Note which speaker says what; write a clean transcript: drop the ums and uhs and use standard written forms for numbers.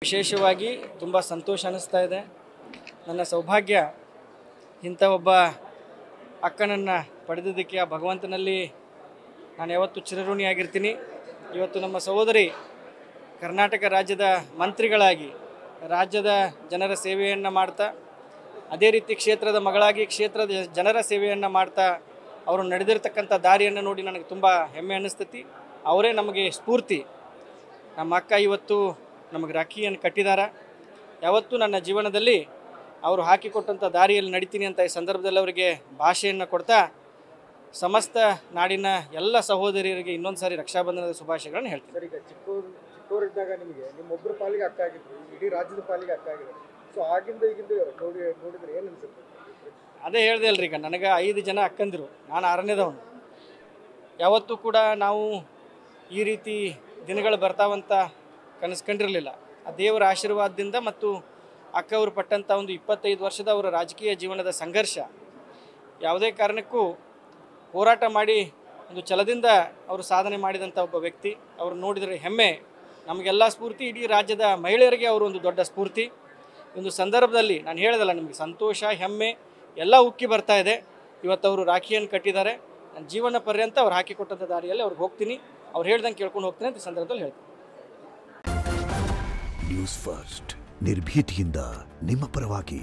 Speaker 1: ವಿಶೇಷವಾಗಿ ತುಂಬ ಸಂತೋಷ ಅನ್ನಿಸ್ತಾ ಇದೆ. ನನ್ನ ಸೌಭಾಗ್ಯ ಇಂಥ ಒಬ್ಬ ಅಕ್ಕನನ್ನು ಪಡೆದಿದ್ದಕ್ಕೆ ಆ ಭಗವಂತನಲ್ಲಿ ನಾನು ಯಾವತ್ತೂ ಚಿರಋಣಿಯಾಗಿರ್ತೀನಿ. ಇವತ್ತು ನಮ್ಮ ಸಹೋದರಿ ಕರ್ನಾಟಕ ರಾಜ್ಯದ ಮಂತ್ರಿಗಳಾಗಿ ರಾಜ್ಯದ ಜನರ ಸೇವೆಯನ್ನು ಮಾಡ್ತಾ, ಅದೇ ರೀತಿ ಕ್ಷೇತ್ರದ ಮಗಳಾಗಿ ಕ್ಷೇತ್ರದ ಜನರ ಸೇವೆಯನ್ನು ಮಾಡ್ತಾ ಅವರು ನಡೆದಿರ್ತಕ್ಕಂಥ ದಾರಿಯನ್ನು ನೋಡಿ ನನಗೆ ತುಂಬ ಹೆಮ್ಮೆ ಅನ್ನಿಸ್ತೈತಿ. ಅವರೇ ನಮಗೆ ಸ್ಫೂರ್ತಿ. ನಮ್ಮ ಅಕ್ಕ ಇವತ್ತು ನಮಗೆ ರಾಖಿಯನ್ನು ಕಟ್ಟಿದ್ದಾರೆ. ಯಾವತ್ತೂ ನನ್ನ ಜೀವನದಲ್ಲಿ ಅವರು ಹಾಕಿಕೊಟ್ಟಂಥ ದಾರಿಯಲ್ಲಿ ನಡಿತೀನಿ ಅಂತ ಈ ಸಂದರ್ಭದಲ್ಲಿ ಅವರಿಗೆ ಭಾಷೆಯನ್ನು ಕೊಡ್ತಾ ಸಮಸ್ತ ನಾಡಿನ ಎಲ್ಲ ಸಹೋದರಿಯರಿಗೆ ಇನ್ನೊಂದು ಸಾರಿ ರಕ್ಷಾಬಂಧನದ ಶುಭಾಶಯಗಳನ್ನು ಹೇಳ್ತೀನಿ.
Speaker 2: ಸರ್, ಈಗ ಚಿಕ್ಕವರಿದ್ದಾಗ ನಿಮಗೆ ನಿಮ್ಮೊಬ್ಬರ ಪಾಲಿಗೆ ಅಕ್ಕ ಆಗಿತ್ತು, ಇಡೀ ರಾಜ್ಯದ ಪಾಲಿಗೆ ಅಕ್ಕ ಆಗಿದೆ. ಸೊ ಆಗಿಂದ ಈಗಿಂದ ನೋಡಿದ್ರೆ ಏನು ಅನಿಸುತ್ತೆ?
Speaker 1: ಅದೇ ಹೇಳಿದೆ ಅಲ್ರಿ, ಈಗ ನನಗೆ 5 ಜನ ಅಕ್ಕಂದಿರು, ನಾನು 6ನೇದವನು. ಯಾವತ್ತೂ ಕೂಡ ನಾವು ಈ ರೀತಿ ದಿನಗಳು ಬರ್ತಾವಂತ ಕನಸ್ಕೊಂಡಿರಲಿಲ್ಲ. ಆ ದೇವರ ಆಶೀರ್ವಾದದಿಂದ ಮತ್ತು ಅಕ್ಕ ಅವರು ಪಟ್ಟಂಥ ಒಂದು 25 ವರ್ಷದ ಅವರ ರಾಜಕೀಯ ಜೀವನದ ಸಂಘರ್ಷ, ಯಾವುದೇ ಕಾರಣಕ್ಕೂ ಹೋರಾಟ ಮಾಡಿ ಒಂದು ಛಲದಿಂದ ಅವರು ಸಾಧನೆ ಮಾಡಿದಂಥ ಒಬ್ಬ ವ್ಯಕ್ತಿ. ಅವರು ನೋಡಿದರೆ ಹೆಮ್ಮೆ, ನಮಗೆಲ್ಲ ಸ್ಫೂರ್ತಿ. ಇಡೀ ರಾಜ್ಯದ ಮಹಿಳೆಯರಿಗೆ ಅವರು ಒಂದು ದೊಡ್ಡ ಸ್ಫೂರ್ತಿ. ಒಂದು ಸಂದರ್ಭದಲ್ಲಿ ನಾನು ಹೇಳಿದಲ್ಲ, ನಿಮಗೆ ಸಂತೋಷ, ಹೆಮ್ಮೆ ಎಲ್ಲ ಉಕ್ಕಿ ಬರ್ತಾ ಇದೆ. ಇವತ್ತು ಅವರು ರಾಖಿಯನ್ನು ಕಟ್ಟಿದ್ದಾರೆ. ನನ್ನ ಜೀವನ ಪರ್ಯಂತ ಅವ್ರು ಹಾಕಿಕೊಟ್ಟಂಥ ದಾರಿಯಲ್ಲಿ ಅವ್ರಿಗೆ ಹೋಗ್ತೀನಿ, ಅವ್ರು ಹೇಳ್ದಂಗೆ ಕೇಳ್ಕೊಂಡು ಹೋಗ್ತೀನಿ ಅಂತ ಈ ಸಂದರ್ಭದಲ್ಲಿ ಹೇಳ್ತೀನಿ.
Speaker 3: ನ್ಯೂಸ್ ಫಸ್ಟ್, ನಿರ್ಭೀತಿಯಿಂದ ನಿಮ್ಮ ಪರವಾಗಿ.